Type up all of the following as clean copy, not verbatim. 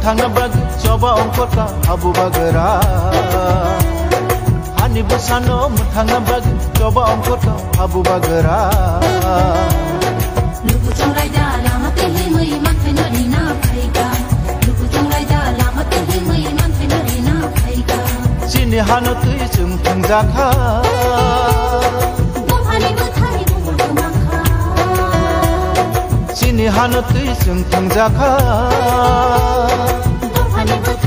mutangna bag coba ongkota abu bagera hani busano mutangna bag coba ongkota abu bagera lugu chongai da lama te himui man phe nari na phaiga lugu chongai da lama te himui man phe nari na phaiga chini hano tui chung thangjakha bomhani buthai bumul makha chini hano tui chung thangjakha bomhani buthai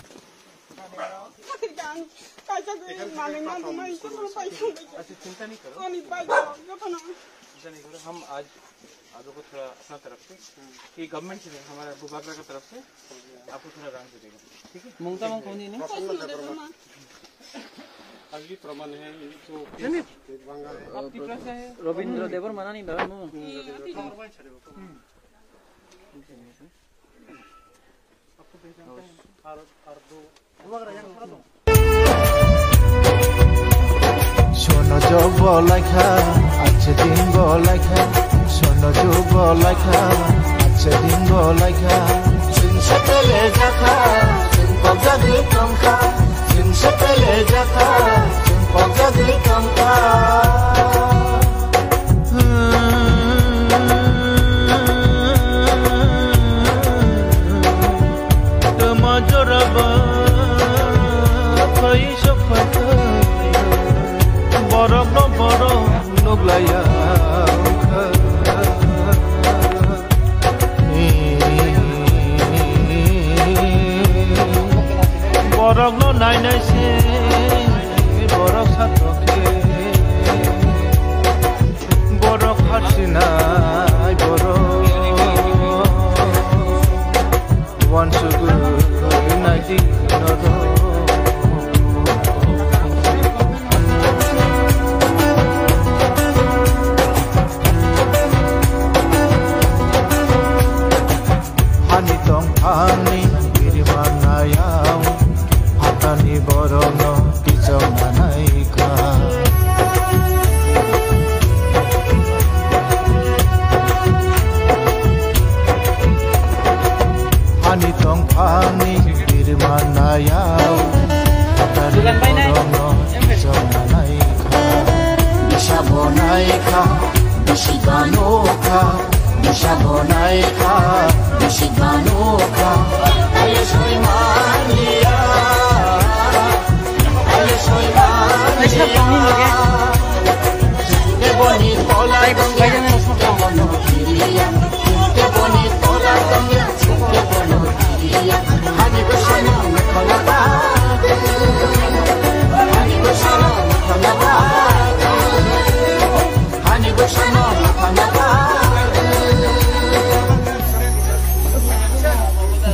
चिंता नहीं करो हम आज आपको को थोड़ा अपना तरफ से कि गवर्नमेंट से हमारा भूभागरा की तरफ से आपको थोड़ा राहत देगा ठीक है मुंगता मंग कौन नहीं अगली प्रमाण है जो रविंद्र देवर मना नहीं लगा sono jo bolaikha ache din bolaikha sono jo bolaikha ache din bolaikha sin satele jakha sin pagadi kamka sin satele jakha sin pagadi kamka tama joraba kai shofata borok no borok nuglaya borok no nai nai se borok satokhe borok hasinai borok once a good night no Ani birmana yau hatani borono kijona naika ani tong pani birmana yau hatani borono kijona naika bishabonaika bishiganoka bishabonaika bishiganoka ayo soy mania qué bonito la qué bonito la qué bonito hani bashano khalaba hani bashano khalaba hani bashano khalaba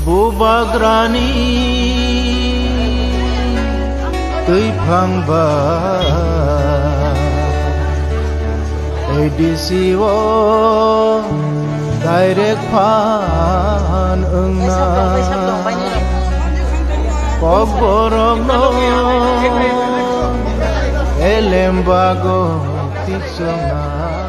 bubagrani tui phangba ADCO direct phan ungna pogborok no elembago tiksona